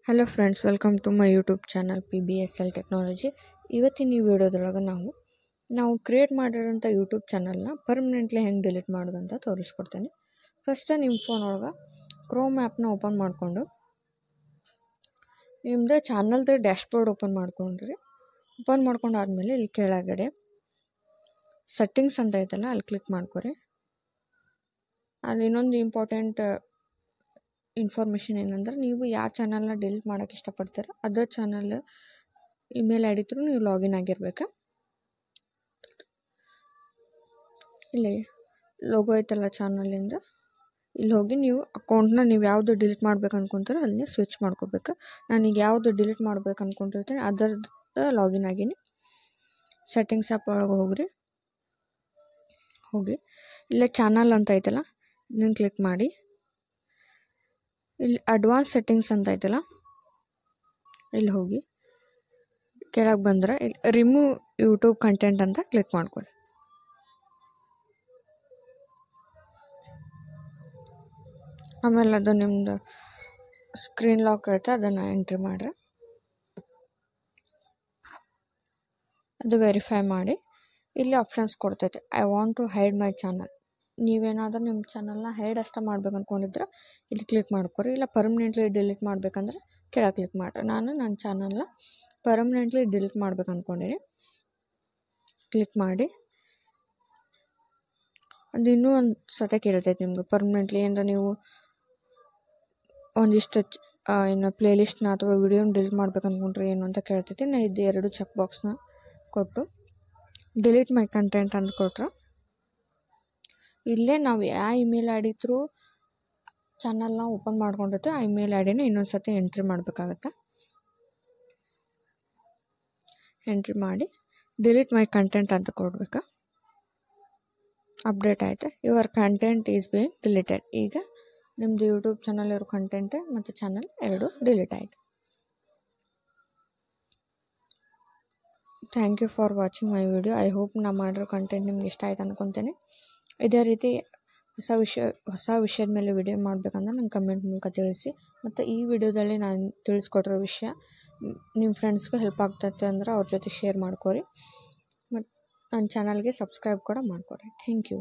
Hello friends, welcome to my YouTube channel PBSL technology. ಇವತ್ತಿನ ಈ ವಿಡಿಯೋದೊಳಗೆ ನಾವು ಕ್ರಿಯೇಟ್ ಮಾಡಿರೋಂಥ ಯೂಟ್ಯೂಬ್ ಚಾನಲ್ನ ಪರ್ಮನೆಂಟ್ಲಿ ಹೆಂಗೆ ಡಿಲೀಟ್ ಮಾಡೋದು ಅಂತ ತೋರಿಸ್ಕೊಡ್ತೇನೆ. ಫಸ್ಟ್ ನಿಮ್ಮ ಫೋನ್ ಒಳಗೆ ಕ್ರೋಮ್ ಆ್ಯಪ್ನ ಓಪನ್ ಮಾಡಿಕೊಂಡು ನಿಮ್ಮದು ಚಾನಲ್ದು ಡ್ಯಾಶ್ಬೋರ್ಡ್ ಓಪನ್ ಮಾಡ್ಕೊಂಡ್ರಿ. ಓಪನ್ ಮಾಡ್ಕೊಂಡಾದ್ಮೇಲೆ ಇಲ್ಲಿ ಕೆಳಗಡೆ ಸೆಟ್ಟಿಂಗ್ಸ್ ಅಂತ ಐತಲ್ಲ, ಅಲ್ಲಿ ಕ್ಲಿಕ್ ಮಾಡ್ಕೊರಿ. ಅಲ್ಲಿ ಇನ್ನೊಂದು ಇಂಪಾರ್ಟೆಂಟ್ ಇನ್ಫಾರ್ಮೇಷನ್ ಏನಂದ್ರೆ, ನೀವು ಯಾವ ಚಾನಲ್ನ ಡಿಲೀಟ್ ಮಾಡೋಕ್ಕೆ ಇಷ್ಟಪಡ್ತೀರ other channel email I D through ನೀವು ಲಾಗಿನ್ ಆಗಿರ್ಬೇಕು. ಇಲ್ಲಿ ಲೋಗೋ ಐತಲ್ಲ ಚಾನಲಿಂದ, ಇಲ್ಲಿ ಹೋಗಿ ನೀವು ಅಕೌಂಟ್ನ ನೀವು ಯಾವುದು ಡಿಲೀಟ್ ಮಾಡ್ಬೇಕು ಅನ್ಕೊಂತೀರೋ ಅಲ್ಲಿ ಸ್ವಿಚ್ ಮಾಡ್ಕೋಬೇಕು. ನಾನೀಗ ಯಾವುದು ಡಿಲೀಟ್ ಮಾಡ್ಬೇಕು ಅಂದ್ಕೊಂಡಿರ್ತೀನಿ ಅದರದ್ದು ಲಾಗಿನ್ ಆಗೀನಿ. ಸೆಟ್ಟಿಂಗ್ಸ್ ಆ್ಯಪ್ ಒಳಗೆ ಹೋಗಿ ಇಲ್ಲೇ ಚಾನಲ್ ಅಂತ ಐತಲ್ಲ ಇದನ್ನು ಕ್ಲಿಕ್ ಮಾಡಿ. ಇಲ್ಲಿ ಅಡ್ವಾನ್ಸ್ ಸೆಟ್ಟಿಂಗ್ಸ್ ಅಂತ ಐತಲ್ಲ ಇಲ್ಲಿ ಹೋಗಿ ಕೆಳಗೆ ಬಂದರೆ ಇಲ್ಲಿ ರಿಮೂವ್ ಯೂಟ್ಯೂಬ್ ಕಂಟೆಂಟ್ ಅಂತ ಕ್ಲಿಕ್ ಮಾಡ್ಕೊಳ್ಳಿ. ಆಮೇಲೆ ಅದು ನಿಮ್ಮದು ಸ್ಕ್ರೀನ್ ಲಾಕ್ ಇರುತ್ತೆ, ಅದನ್ನು ಎಂಟ್ರಿ ಮಾಡಿರಿ. ಅದು ವೆರಿಫೈ ಮಾಡಿ ಇಲ್ಲಿ ಆಪ್ಷನ್ಸ್ ಕೊಡ್ತೈತೆ. I want to hide my channel. ನೀವೇನಾದರೂ ನಿಮ್ಮ ಚಾನಲ್ನ ಹೈಡ್ ಅಷ್ಟೇ ಮಾಡ್ಬೇಕು ಅಂದ್ಕೊಂಡಿದ್ರೆ ಇಲ್ಲಿ ಕ್ಲಿಕ್ ಮಾಡ್ಕೊರಿ. ಇಲ್ಲ ಪರ್ಮನೆಂಟ್ಲಿ ಡಿಲೀಟ್ ಮಾಡ್ಬೇಕಂದ್ರೆ ಕೆಳಗೆ ಕ್ಲಿಕ್ ಮಾಡಿರಿ. ನಾನು ನನ್ನ ಚಾನಲ್ನ ಪರ್ಮನೆಂಟ್ಲಿ ಡಿಲೀಟ್ ಮಾಡ್ಬೇಕು ಅಂದ್ಕೊಂಡಿನಿ. ಕ್ಲಿಕ್ ಮಾಡಿ ಅದು ಇನ್ನೂ ಒಂದು ಸತ ಕೇಳ್ತೈತೆ ನಿಮ್ಗೆ ಪರ್ಮನೆಂಟ್ಲಿ ಏನಾರ ನೀವು ಒಂದಿಷ್ಟು ಇನ್ನು ಪ್ಲೇಲಿಸ್ಟ್ನ ಅಥವಾ ವಿಡಿಯೋನ ಡಿಲೀಟ್ ಮಾಡ್ಬೇಕು ಅಂದ್ಕೊಂಡ್ರೆ ಏನು ಅಂತ ಕೇಳ್ತೈತಿ. ನಾನು ಇದು 2 ಚೆಕ್ ಬಾಕ್ಸ್ನ ಕೊಟ್ಟು ಡಿಲೀಟ್ ಮೈ ಕಂಟೆಂಟ್ ಅಂತ ಕೊಟ್ರೆ ಇಲ್ಲೇ ನಾವು ಯಾವ ಇಮೇಲ್ ಐ ಡಿ ಥ್ರೂ ಚಾನಲ್ನ ಓಪನ್ ಮಾಡ್ಕೊಂಡಿರ್ತೀವಿ ಆ ಇಮೇಲ್ ಐ ಡಿನ ಇನ್ನೊಂದು ಸತಿ ಎಂಟ್ರಿ ಮಾಡಬೇಕಾಗತ್ತೆ. ಎಂಟ್ರಿ ಮಾಡಿ ಡಿಲೀಟ್ ಮೈ ಕಂಟೆಂಟ್ ಅಂತ ಕೊಡ್ಬೇಕು. ಅಪ್ಡೇಟ್ ಆಯಿತು. Your content is being deleted. ಈಗ ನಿಮ್ಮದು ಯೂಟ್ಯೂಬ್ ಚಾನಲ್ ಇರೋ ಕಂಟೆಂಟ್ ಮತ್ತು ಚಾನಲ್ ಎರಡು ಡಿಲೀಟ್ ಆಯಿತು. Thank you for watching my video. I hope ನಾ ಮಾಡಿರೋ ಕಂಟೆಂಟ್ ನಿಮ್ಗೆ ಇಷ್ಟ ಆಯ್ತು ಅನ್ಕೊತೇನೆ. ಇದೇ ರೀತಿ ಹೊಸ ವಿಷಯದ ಮೇಲೆ ವಿಡಿಯೋ ಮಾಡಬೇಕಂದ್ರೆ ನಂಗೆ ಕಮೆಂಟ್ ಮೂಲಕ ತಿಳಿಸಿ. ಮತ್ತು ಈ ವಿಡಿಯೋದಲ್ಲಿ ನಾನು ತಿಳಿಸ್ಕೊಟ್ಟಿರೋ ವಿಷಯ ನಿಮ್ಮ ಫ್ರೆಂಡ್ಸ್ಗೆ ಹೆಲ್ಪ್ ಆಗ್ತೈತೆ ಅಂದ್ರೆ ಅವ್ರ ಜೊತೆ ಶೇರ್ ಮಾಡ್ಕೊರಿ. ಮತ್ತು ನನ್ನ ಚಾನಲ್ಗೆ ಸಬ್ಸ್ಕ್ರೈಬ್ ಕೂಡ ಮಾಡ್ಕೊರಿ. Thank you.